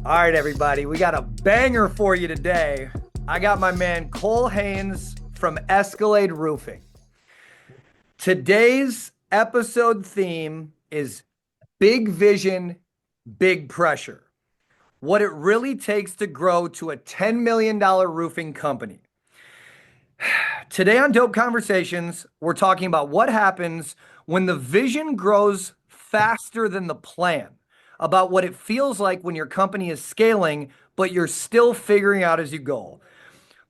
All right, everybody, we got a banger for you today. I got my man Cole Haynes from Escalade Roofing. Today's episode theme is big vision, big pressure. What it really takes to grow to a $10 million roofing company. Today on Dope Conversations, we're talking about what happens when the vision grows faster than the plan, about what it feels like when your company is scaling, but you're still figuring out as you go.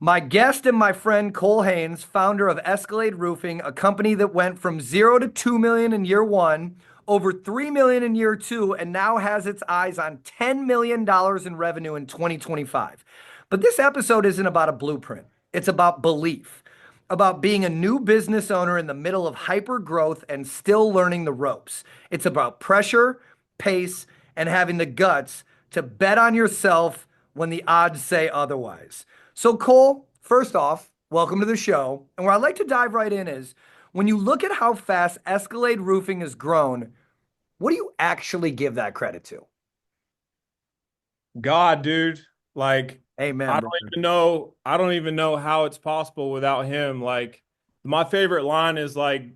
My guest and my friend Cole Haynes, founder of Escalade Roofing, a company that went from 0 to 2 million in year one, over 3 million in year two, and now has its eyes on $10 million in revenue in 2025. But this episode isn't about a blueprint. It's about belief, about being a new business owner in the middle of hyper growth and still learning the ropes. It's about pressure, pace, and having the guts to bet on yourself when the odds say otherwise. So, Cole, first off, welcome to the show. And where I'd like to dive right in is when you look at how fast Escalade Roofing has grown, what do you actually give that credit to? God, dude. Like, Amen, I don't brother. even know, I don't even know how it's possible without him. Like, my favorite line is like,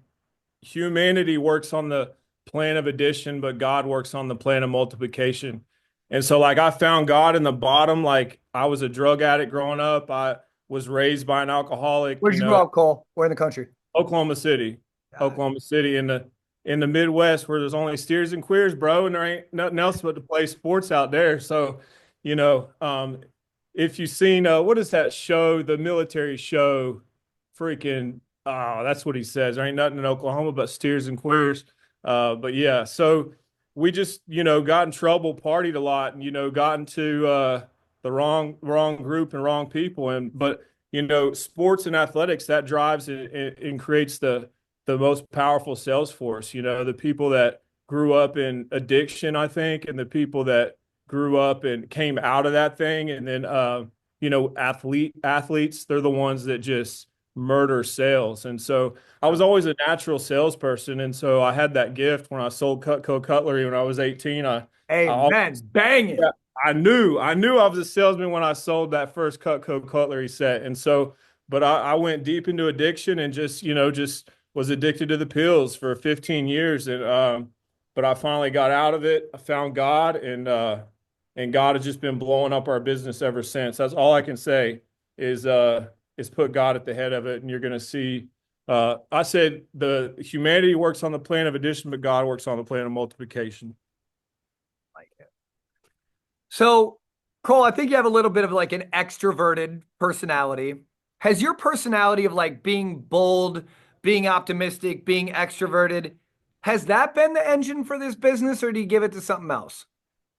humanity works on the plan of addition, but God works on the plan of multiplication. And so, like, I found God in the bottom. Like, I was a drug addict growing up. I was raised by an alcoholic, Where'd you grow up, Cole? Where in the country? Oklahoma City, Got it. Oklahoma City in the Midwest where there's only steers and queers, bro, and there ain't nothing else but to play sports out there. So, you know, if you've seen what is that show, the military show, freaking that's what he says. There ain't nothing in Oklahoma but steers and queers. But yeah, so we just, got in trouble, partied a lot, and got into the wrong group and wrong people. But sports and athletics, that drives and creates the most powerful sales force. The people that grew up in addiction, I think, and the people that grew up and came out of that thing, and then athletes, they're the ones that just murder sales. And so I was always a natural salesperson, and so I had that gift when I sold Cutco cutlery when I was 18. I Amen. always Bang it. yeah, I knew I was a salesman when I sold that first Cutco cutlery set. And so, but I went deep into addiction and just was addicted to the pills for 15 years. But I finally got out of it. I found God, and God has just been blowing up our business ever since. That's all I can say is put God at the head of it, and you're going to see. I said the humanity works on the plan of addition, but God works on the plan of multiplication. Like it. So, Cole, I think you have a little bit of like an extroverted personality. Has your personality of like being bold, being optimistic, being extroverted, has that been the engine for this business, or do you give it to something else?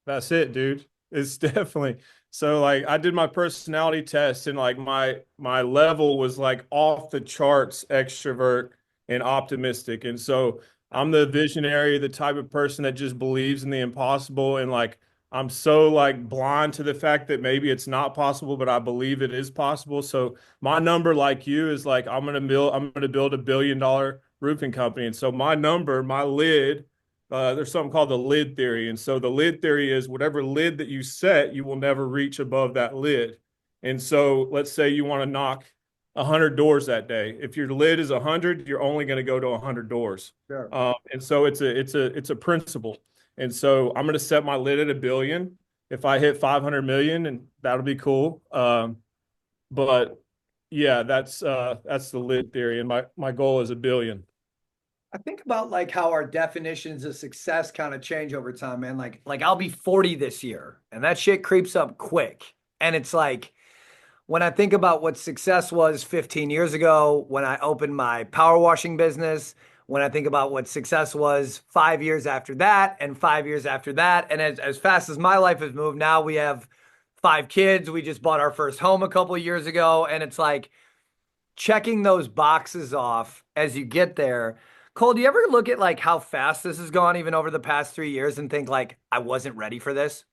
That's it, dude. It's definitely so. Like, I did my personality test, and like my level was like off the charts extrovert and optimistic. And so I'm the visionary, the type of person that just believes in the impossible. And like, I'm so like blind to the fact that maybe it's not possible, but I believe it is possible. So my number, like you, is like I'm gonna build $1 billion roofing company. And so my number, my lid, there's something called the lid theory. And so the lid theory is whatever lid that you set, you will never reach above that lid. And so let's say you want to knock 100 doors that day. If your lid is 100, you're only going to go to 100 doors. Sure. And so it's a principle. And so I'm going to set my lid at 1 billion. If I hit 500 million, and that'll be cool. But yeah, that's the lid theory. And my goal is 1 billion. I think about like how our definitions of success kind of change over time, man. Like I'll be 40 this year, and that shit creeps up quick. And it's like when I think about what success was 15 years ago, when I opened my power washing business, when I think about what success was 5 years after that, and 5 years after that, and as fast as my life has moved, now we have 5 kids. We just bought our first home a couple of years ago, and it's like checking those boxes off as you get there. Cole, do you ever look at like how fast this has gone even over the past 3 years and think like I wasn't ready for this?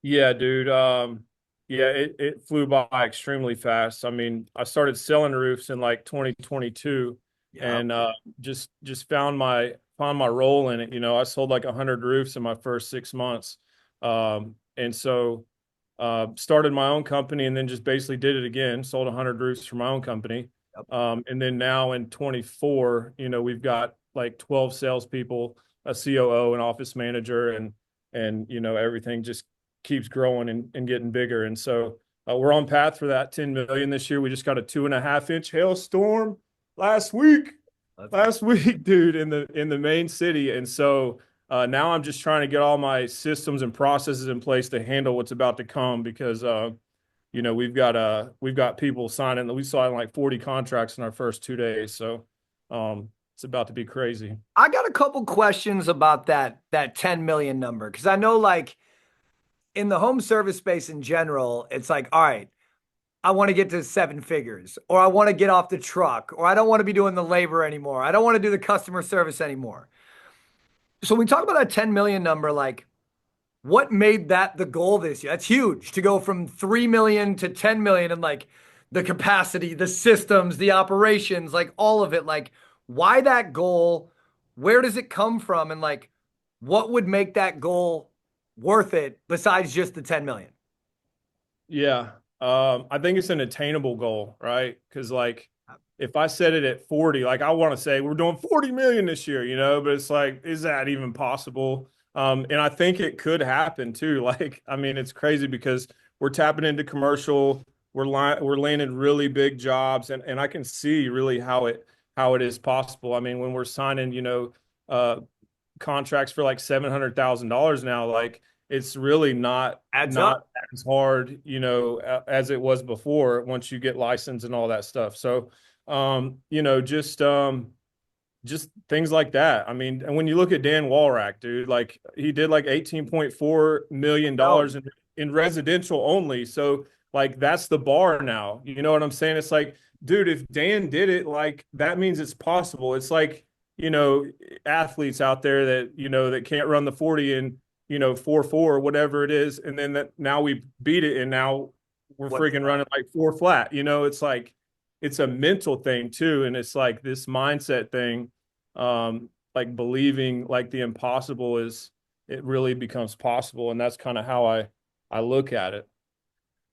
Yeah, dude. Yeah, it flew by extremely fast. I mean, I started selling roofs in like 2022, Yeah. and just found my role in it. I sold like 100 roofs in my first 6 months. And so started my own company and then just basically did it again, sold 100 roofs for my own company. Yep. And then now in 24, we've got like 12 salespeople, a COO, an office manager, and everything just keeps growing and getting bigger. And so we're on path for that 10 million this year. We just got a 2.5-inch hailstorm last week. Last week, dude, in the main city. And so now I'm just trying to get all my systems and processes in place to handle what's about to come because we've got people signing. We signed like 40 contracts in our first 2 days. So it's about to be crazy. I got a couple questions about that 10 million number because I know like in the home service space in general, it's like, all right, I want to get to 7 figures, or I want to get off the truck, or I don't want to be doing the labor anymore. I don't want to do the customer service anymore. So when we talk about that 10 million number, like what made that the goal this year? That's huge to go from 3 million to 10 million and like the capacity, the systems, the operations, like all of it. Like, why that goal? Where does it come from? And like, what would make that goal worth it besides just the 10 million? Yeah. I think it's an attainable goal, right? Because like if I set it at 40, like I want to say we're doing 40 million this year, but it's like, is that even possible? And I think it could happen too. Like, I mean, it's crazy because we're tapping into commercial, we're landing really big jobs, and I can see really how it is possible. I mean, when we're signing, uh, contracts for like $700,000 now, like it's really not Adds not up. as hard, as it was before once you get licensed and all that stuff. So, just things like that. I mean, and when you look at Dan Walrack, dude, like he did like $18.4 million No, in residential only. So like that's the bar now. You know what I'm saying? It's like, dude, if Dan did it, like that means it's possible. It's like, you know, athletes out there that can't run the 40 in, 4.4 or whatever it is. And then that now we beat it and now we're what's freaking running like 4 flat. It's like it's a mental thing too. And it's like this mindset thing, like believing like the impossible it really becomes possible. And that's kind of how I look at it.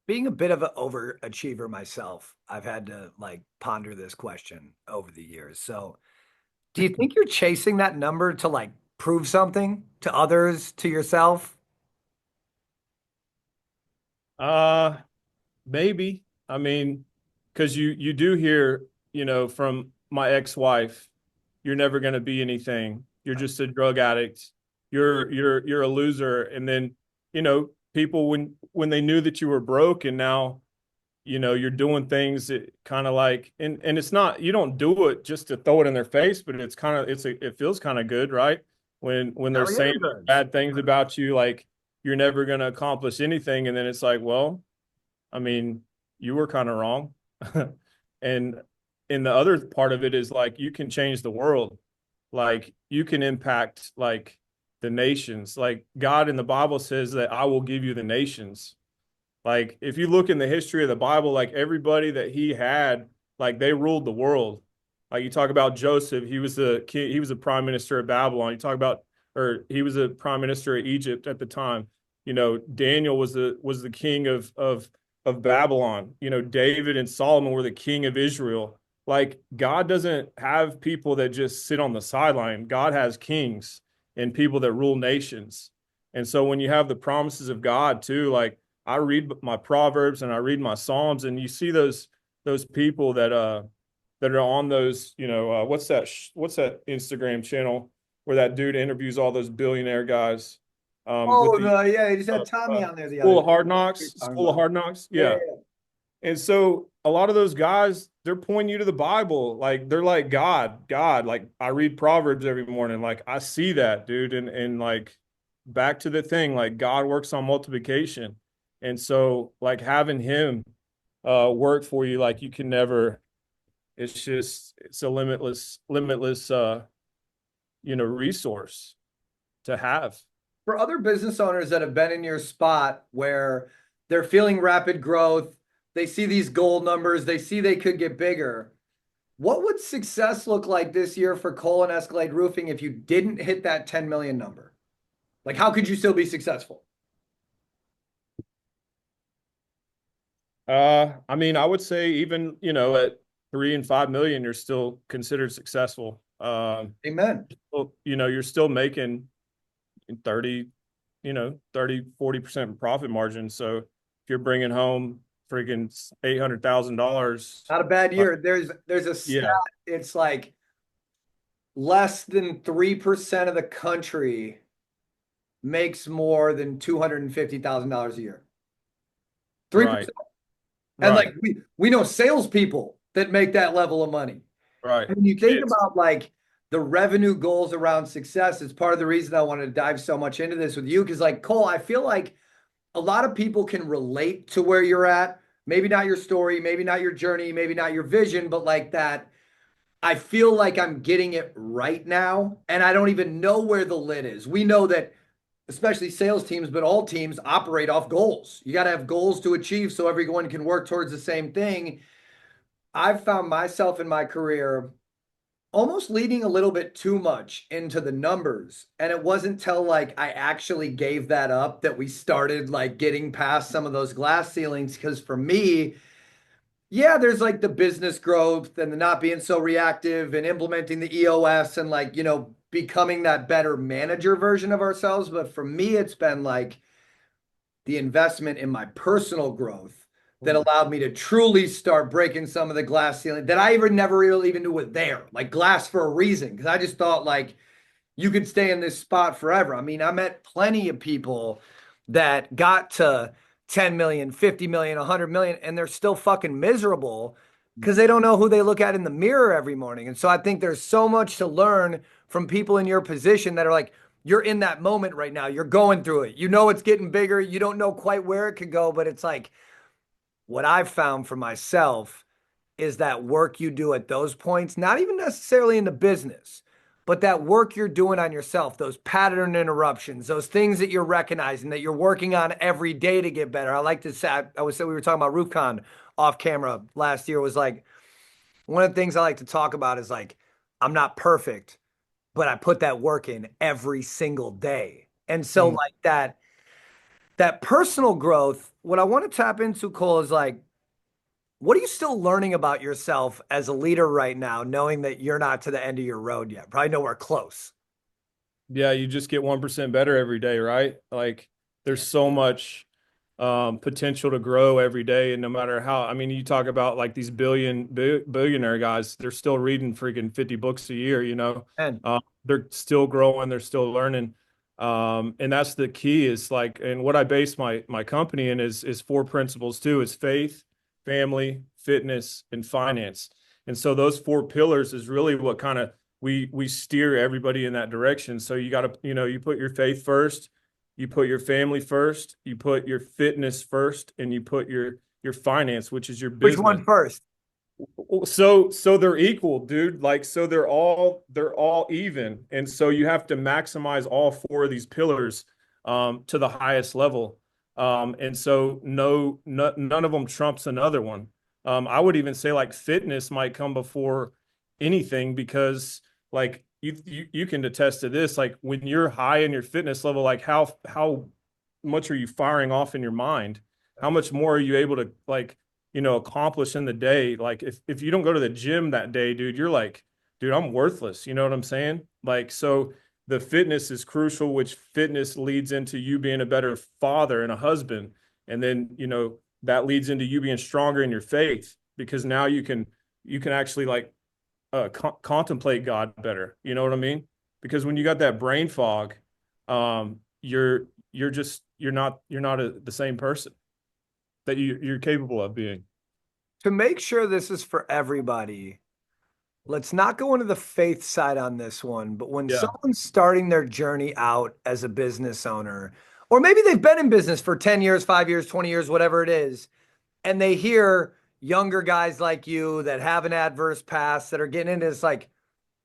being a bit of an overachiever myself, I've had to like ponder this question over the years. So, do you think you're chasing that number to like prove something to others, to yourself? Uh, Maybe. I mean, because you do hear, from my ex-wife, you're never going to be anything. You're just a drug addict. You're a loser. And then, people when they knew that you were broke and now, you're doing things that kind of like and it's not you don't do it just to throw it in their face, but it's kind of it feels kind of good, right? When they're Hell yeah, saying it does. bad things about you, like you're never going to accomplish anything, and then it's like, well, I mean, you were kind of wrong. And the other part of it is like you can change the world. Like you can impact like the nations. Like God in the Bible says that I will give you the nations. Like if you look in the history of the Bible, like everybody that he had, like they ruled the world. Like you talk about Joseph, he was the king, he was a prime minister of Babylon. You talk about, or he was a prime minister of Egypt at the time. Daniel was the king of Babylon. David and Solomon were the king of Israel. Like God doesn't have people that just sit on the sideline. God has kings and people that rule nations. And so when you have the promises of God too, like I read my Proverbs and I read my Psalms, and you see those people that are on those, what's that Instagram channel where that dude interviews all those billionaire guys, with Oh, the yeah, he just had Tommy on there the other School day. of Hard You're Knocks, talking School of about. Hard Knocks, Yeah, yeah. And so a lot of those guys, they're pointing you to the Bible. Like they're like, God. Like I read Proverbs every morning. Like I see that, dude. And like back to the thing, like God works on multiplication. And so like having him work for you, like you can never, it's a limitless resource to have. for other business owners that have been in your spot where they're feeling rapid growth, they see these goal numbers, they see they could get bigger. What would success look like this year for Cole and Escalade Roofing if you didn't hit that 10 million number? Like, how could you still be successful? I mean, I would say even, at 3 and 5 million, you're still considered successful. Amen. Well, you're still making 30, 30, 40% profit margin. So if you're bringing home freaking $800,000, Not a bad uh, year. There's a stat. yeah, It's like less than 3% of the country makes more than $250,000 a year. right, 3%. And like right, we know salespeople that make that level of money. right. And when you think It's, about like the revenue goals around success, it's part of the reason I wanted to dive so much into this with you. Because like Cole, I feel like a lot of people can relate to where you're at. Maybe not your story, maybe not your journey, maybe not your vision, but like that. I feel like I'm getting it right now, and I don't even know where the lid is. We know that, especially sales teams, but all teams operate off goals. You got to have goals to achieve so everyone can work towards the same thing. I've found myself in my career almost leading a little bit too much into the numbers. And it wasn't till like I actually gave that up that we started like getting past some of those glass ceilings. Because for me, yeah, there's like the business growth and the not being so reactive and implementing the EOS and like, becoming that better manager version of ourselves. But for me, it's been like the investment in my personal growth that allowed me to truly start breaking some of the glass ceiling that I even never really even knew was there. Like glass for a reason. Because I just thought like you could stay in this spot forever. I mean, I met plenty of people that got to 10 million, 50 million, 100 million, and they're still fucking miserable because they don't know who they look at in the mirror every morning. And so I think there's so much to learn from people in your position that are like, you're in that moment right now. You're going through it. You know it's getting bigger. You don't know quite where it could go, but it's like what I've found for myself is that work you do at those points, not even necessarily in the business, but that work you're doing on yourself, those pattern interruptions, those things that you're recognizing that you're working on every day to get better. I like to say, we were talking about RoofCon off camera last year, was like, one of the things I like to talk about is like, I'm not perfect, but I put that work in every single day. And so mm, like that personal growth, what I want to tap into, Cole, is like, what are you still learning about yourself as a leader right now, knowing that you're not to the end of your road yet? Probably nowhere close. yeah, you just get 1% better every day, right? Like there's so much potential to grow every day. And no matter how, I mean, you talk about like these billionaire guys, they're still reading freaking 50 books a year, And they're still growing, they're still learning. And that's the key is like, and what I base my company in is four principles too, is faith, family, fitness, and finance. And so those four pillars is really what kind of we steer everybody in that direction. So you got to, you put your faith first, you put your family first, you put your fitness first, and you put your finance, which is your which business. one first? So they're equal, dude. Like so they're all even. And so you have to maximize all four of these pillars to the highest level. And so none of them trumps another one. I would even say like fitness might come before anything because like you can attest to this. Like when you're high in your fitness level, like how much are you firing off in your mind? How much more are you able to like accomplish in the day? Like if you don't go to the gym that day, dude, you're like, dude, I'm worthless. You know what I'm saying? Like so the fitness is crucial, which fitness leads into you being a better father and a husband. And then, that leads into you being stronger in your faith because now you can actually like contemplate God better. You know what I mean? Because when you got that brain fog, you're not the same person that you're capable of being. To make sure this is for everybody, let's not go into the faith side on this one, but when Yeah. someone's starting their journey out as a business owner, or maybe they've been in business for 10 years, 5 years, 20 years, whatever it is, and they hear younger guys like you that have an adverse past that are getting into this, like,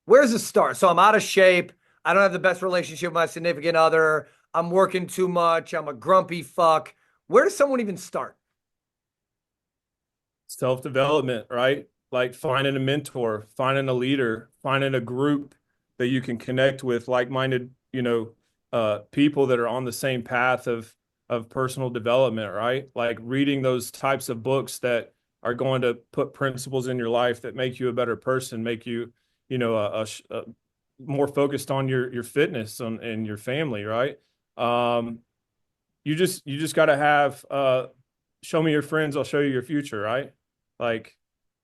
where's the start? So I'm out of shape. I don't have the best relationship with my significant other. I'm working too much. I'm a grumpy fuck. Where does someone even start? Self-development, right? Like finding a mentor, finding a leader, finding a group that you can connect with like-minded, people that are on the same path of of personal development, right? Like reading those types of books that are going to put principles in your life that make you a better person, make you, a more focused on your fitness and your family, right? Um, you just got to have show me your friends, I'll show you your future, right? Like,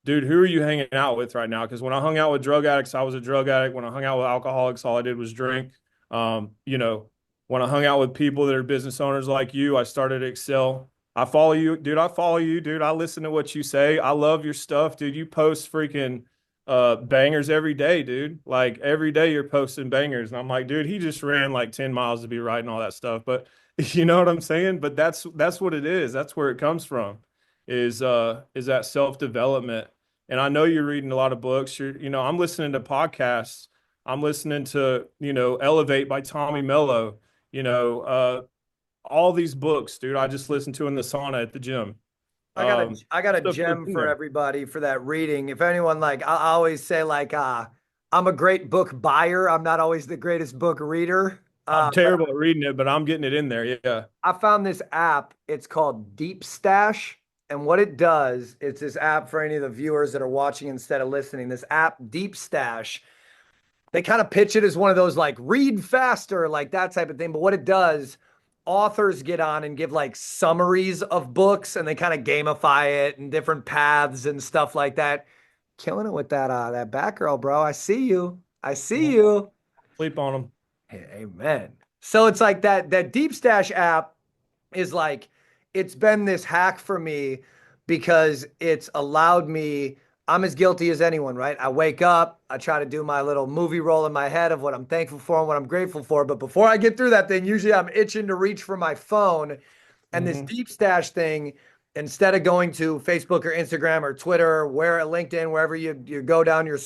dude, who are you hanging out with right now? Because when I hung out with drug addicts, I was a drug addict. When I hung out with alcoholics, all I did was drink. You know, when I hung out with people that are business owners like you, I started to excel. I follow you, dude. I follow you, dude. I listen to what you say. I love your stuff, dude. You post freaking bangers every day, dude. Like every day you're posting bangers. And I'm like, dude, he just ran like 10 miles to be writing all that stuff. But you know what I'm saying? But that's what it is. That's where it comes from, is that self-development. And I know you're reading a lot of books. I'm listening to podcasts. I'm listening to, Elevate by Tommy Mello, all these books, dude. I just listened to in the sauna at the gym. I got a Stuff that's gem in for there. everybody for that reading. If anyone I always say I'm a great book buyer. I'm not always the greatest book reader. I'm But terrible at reading it, but I'm getting it in there. Yeah. I found this app. It's called Deep Stash. And what it does, it's this app for any of the viewers that are watching instead of listening. This app, Deep Stash, they kind of pitch it as one of those like read faster, like that type of thing. But what it does, authors get on and give like summaries of books and they kind of gamify it and different paths and stuff like that. Killing it with that Batgirl, bro. I see you. I see Mhm. you. Sleep on them. Hey, amen. So it's like that Deep Stash app is like it's been this hack for me because it's allowed me. I'm as guilty as anyone, right? I wake up, I try to do my little movie roll in my head of what I'm thankful for and what I'm grateful for. But before I get through that thing, usually I'm itching to reach for my phone. And this Hmm. Deep Stash thing, instead of going to Facebook or Instagram or Twitter or where LinkedIn, wherever you go down your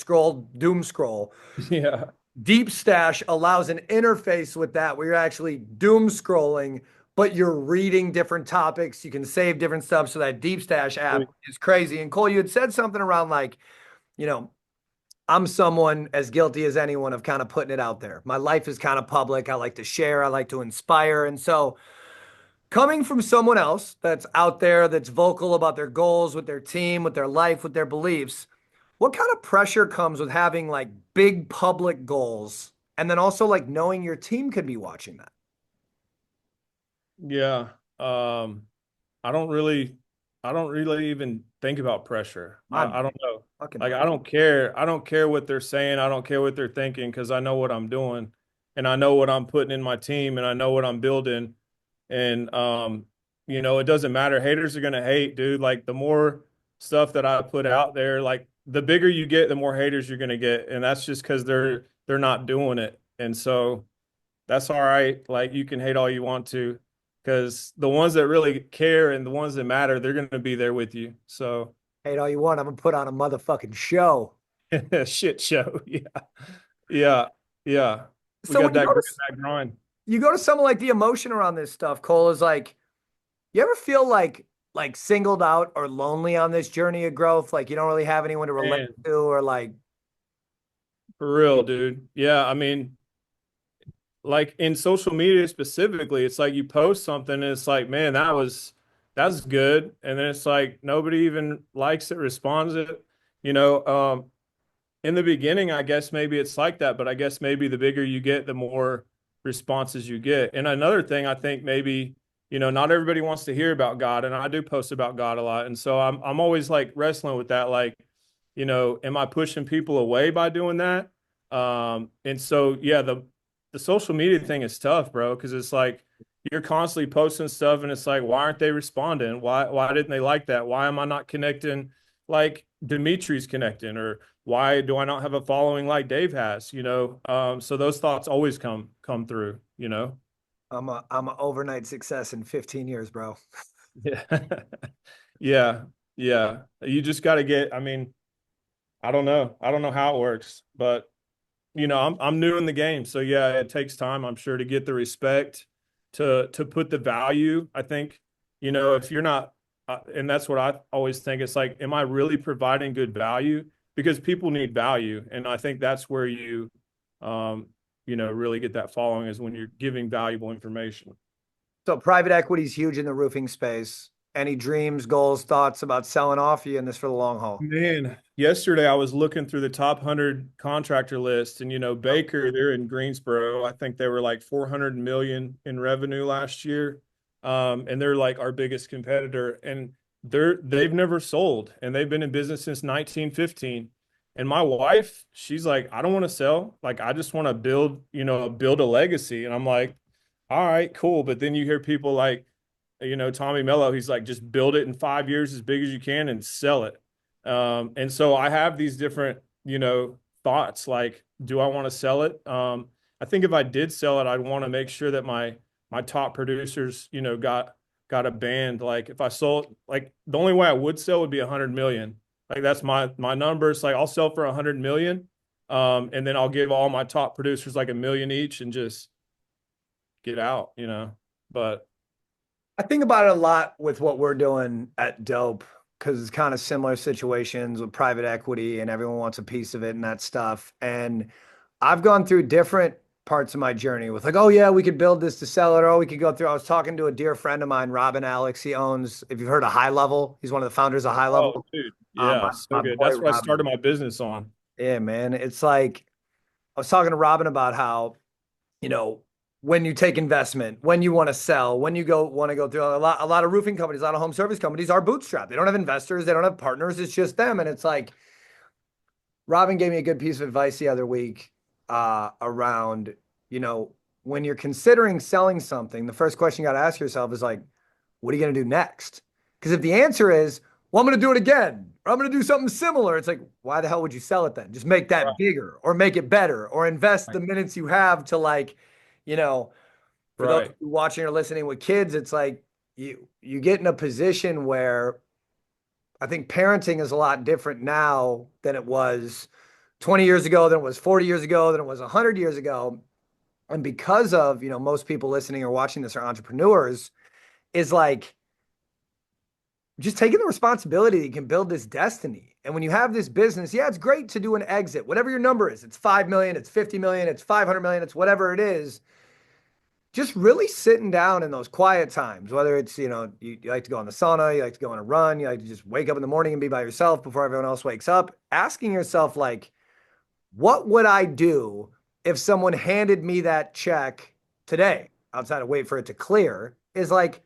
doom scroll, Yeah. Deep Stash allows an interface with that where you're actually doom scrolling, but you're reading different topics. You can save different stuff. So that Deep Stash app is crazy. And Cole, you had said something around you know, I'm someone as guilty as anyone of kind of putting it out there. My life is kind of public. I like to share, I like to inspire. And so coming from someone else that's out there, that's vocal about their goals with their team, with their life, with their beliefs, what kind of pressure comes with having like big public goals and then also like knowing your team could be watching that? Yeah. Um, I don't really, I don't really even think about pressure. My I man, don't know. fucking Like, right. I don't care. I don't care what they're saying. I don't care what they're thinking because I know what I'm doing and I know what I'm putting in my team and I know what I'm building. And, it doesn't matter. Haters are going to hate, dude. Like, the more stuff that I put out there, like, the bigger you get, the more haters you're going to get. And that's just because they're not doing it. And so, that's all right. Like you can hate all you want to, because the ones that really care and the ones that matter, they're going to be there with you. So, Hate all you want. I'm gonna put on a motherfucking show. shit show. Yeah. Yeah. Yeah. We So got when that grit, that grind. you go to someone like the emotion around this stuff, Cole, is like, you ever feel like singled out or lonely on this journey of growth? Like you don't really have anyone to relate Man, to or like, for real, dude. Yeah. I mean, like in social media specifically, it's like you post something and it's like, man, that's good. And then it's like nobody even likes it, responds it. You know, in the beginning, I guess maybe it's like that, but I guess maybe the bigger you get, the more responses you get. And another thing, I think maybe, not everybody wants to hear about God, and I do post about God a lot. And so I'm always like wrestling with that, like, am I pushing people away by doing that? And so yeah, the social media thing is tough, bro, because it's like you're constantly posting stuff and it's like, why aren't they responding? Why didn't they like that? Why am I not connecting like Dimitri's connecting? Or why do I not have a following like Dave has? So those thoughts always come through. I'm an overnight success in 15 years, bro. Yeah. Yeah. Yeah. You just got to get, I mean, I don't know. I don't know how it works, but I'm new in the game. So yeah, it takes time, I'm sure, to get the respect, to put the value. I think, if you're not, and that's what I always think. It's like, am I really providing good value? Because people need value, and I think that's where um, really get that following is when you're giving valuable information. So private equity is huge in the roofing space. Any dreams, goals, thoughts about selling off? You in this for the long haul? Man, yesterday I was looking through the top 100 contractor list, and Baker, they're in Greensboro. I think they were like 400 million in revenue last year. And they're like our biggest competitor, and they've never sold, and they've been in business since 1915. And my wife, she's like, I don't want to sell. Like, I just want to build a legacy. And I'm like, all right, cool. But then you hear people like, Tommy Mello, he's like, just build it in 5 years as big as you can and sell it. And so I have these different, thoughts like, do I want to sell it? I think if I did sell it, I'd want to make sure that my top producers, got a band. Like if I sold, like the only way I would sell would be 100 million. Like that's my numbers. Like I'll sell for 100 million. And then I'll give all my top producers like 1 million each and just get out. But I think about it a lot with what we're doing at Dope because it's kind of similar situations with private equity and everyone wants a piece of it and that stuff. And I've gone through different parts of my journey with like, oh yeah, we could build this to sell it, or we could go through. I was talking to a dear friend of mine, Robin Alex. He owns, if you've heard of High Level, he's one of the founders of High oh, Level. dude, yeah, so My good. boy That's what I Robin. started my business on. Yeah, man. It's like I was talking to Robin about how, you know, when you take investment, when you want to sell, when you go want to go through a lot of roofing companies, a lot of home service companies are bootstrapped. They don't have investors, they don't have partners, it's just them. And it's like Robin gave me a good piece of advice the other week around, when you're considering selling something, the first question you got to ask yourself is like, what are you going to do next? Because if the answer is, well, I'm going to do it again, or I'm going to do something similar, it's like, why the hell would you sell it then? Just make Right. that bigger or make it better or invest Right. the minutes you have to like, you know, for those Right. watching or listening with kids, it's like you get in a position where I think parenting is a lot different now than it was 20 years ago, than it was 40 years ago, than it was 100 years ago. And because of, most people listening or watching this are entrepreneurs, is like just taking the responsibility that you can build this destiny. And when you have this business, yeah, it's great to do an exit, whatever your number is. It's 5 million, it's 50 million, it's 500 million, it's whatever it is. Just really sitting down in those quiet times, whether it's, you like to go on the sauna, you like to go on a run, you like to just wake up in the morning and be by yourself before everyone else wakes up, asking yourself, like, what would I do if someone handed me that check today, outside of wait for it to clear, is like,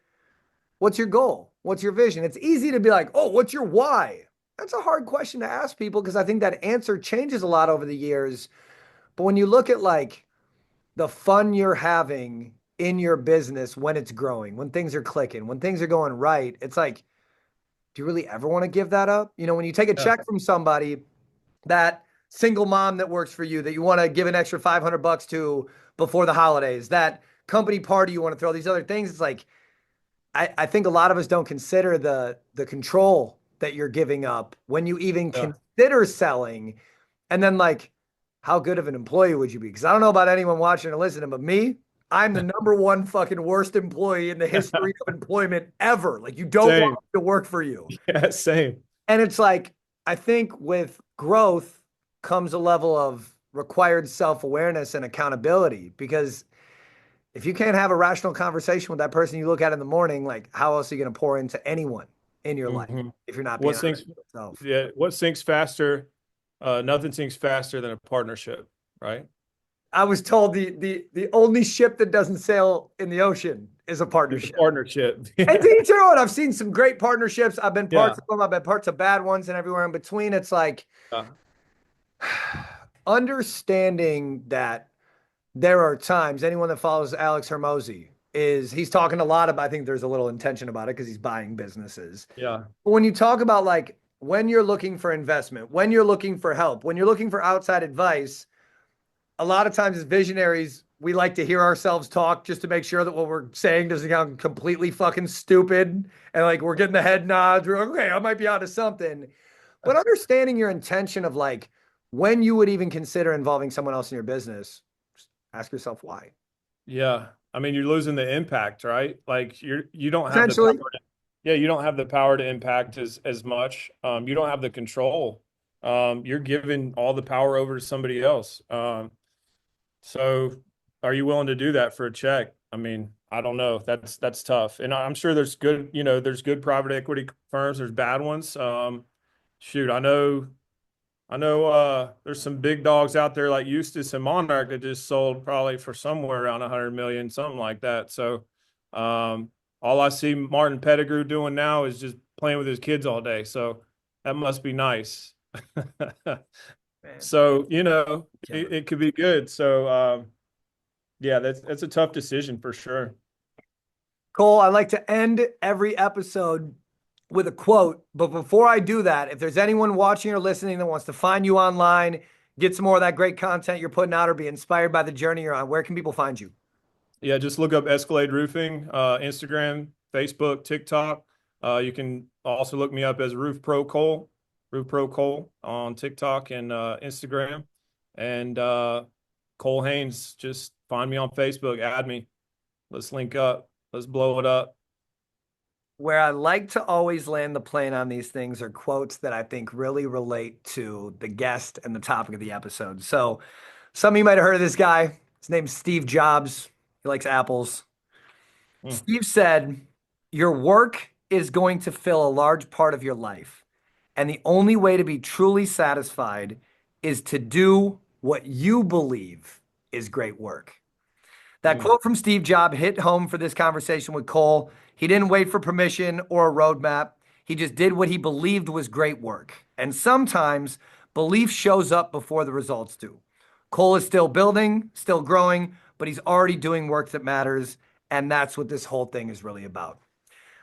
what's your goal? What's your vision? It's easy to be like, oh, what's your why? That's a hard question to ask people because I think that answer changes a lot over the years. But when you look at like the fun you're having in your business when it's growing, when things are clicking, when things are going right, it's like, do you really ever want to give that up? When you take a Yeah. check from somebody, that single mom that works for you, that you want to give an extra $500 to before the holidays, that company party you want to throw, these other things, it's like, I think a lot of us don't consider the control that you're giving up when you even Yeah. consider selling. And then like, how good of an employee would you be? Because I don't know about anyone watching or listening, but me, I'm the number one fucking worst employee in the history of employment ever. Like you don't want Same. me to work for you. Yeah, same. And it's like, I think with growth comes a level of required self-awareness and accountability because if you can't have a rational conversation with that person you look at in the morning, like how else are you going to pour into anyone in your life hmm if you're not being What honest sinks? with yourself? Yeah, what sinks faster? Nothing sinks faster than a partnership, right? I was told the only ship that doesn't sail in the ocean is a It's a partnership. partnership. And to each their own. I've seen some great partnerships. I've been Yeah. parts of them. I've been parts of bad ones, and everywhere in between. It's like Yeah. understanding that there are times, anyone that follows Alex Hermosi he's talking a lot about, I think there's a little intention about it because he's buying businesses. Yeah. But when you talk about like when you're looking for investment, when you're looking for help, when you're looking for outside advice, a lot of times as visionaries, we like to hear ourselves talk just to make sure that what we're saying doesn't sound completely fucking stupid. And like we're getting the head nods. We're like, okay, I might be onto something. But understanding your intention of like when you would even consider involving someone else in your business, just ask yourself why. Yeah. I mean, you're losing the impact, right? Like you don't have the power Potentially. yeah, you don't have the power to impact as much. You don't have the control. You're giving all the power over to somebody else. So are you willing to do that for a check? I mean, I don't know. That's tough. And I'm sure there's good, there's good private equity firms, there's bad ones. Shoot, I know there's some big dogs out there like Eustace and Monarch that just sold probably for somewhere around 100 million, something like that. So all I see Martin Pettigrew doing now is just playing with his kids all day. So that must be nice. Man, So, killer. it could be good. So yeah, that's a tough decision for sure. Cole, I like to end every episode with a quote. But before I do that, if there's anyone watching or listening that wants to find you online, get some more of that great content you're putting out, or be inspired by the journey you're on, where can people find you? Yeah, just look up Escalade Roofing, Instagram, Facebook, TikTok. You can also look me up as Roof Pro Cole on TikTok and Instagram. And Cole Haynes, just find me on Facebook, add me. Let's link up. Let's blow it up. Where I like to always land the plane on these things are quotes that I think really relate to the guest and the topic of the episode. So, some of you might have heard of this guy. His name's Steve Jobs. He likes apples. Mm, Steve said, "Your work is going to fill a large part of your life. And the only way to be truly satisfied is to do what you believe is great work." That mm, quote from Steve Jobs hit home for this conversation with Cole. He didn't wait for permission or a roadmap. He just did what he believed was great work. And sometimes belief shows up before the results do. Cole is still building, still growing, but he's already doing work that matters. And that's what this whole thing is really about.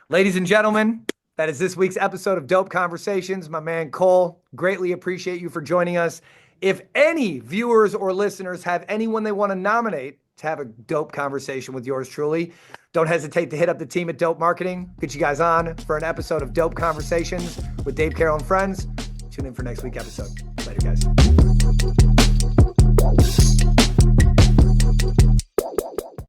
Ladies and gentlemen, that is this week's episode of Dope Conversations. My man Cole, greatly appreciate you for joining us. If any viewers or listeners have anyone they want to nominate to have a dope conversation with yours truly, don't hesitate to hit up the team at Dope Marketing. Get you guys on for an episode of Dope Conversations with Dave, Carroll, and friends. Tune in for next week's episode. Later, guys.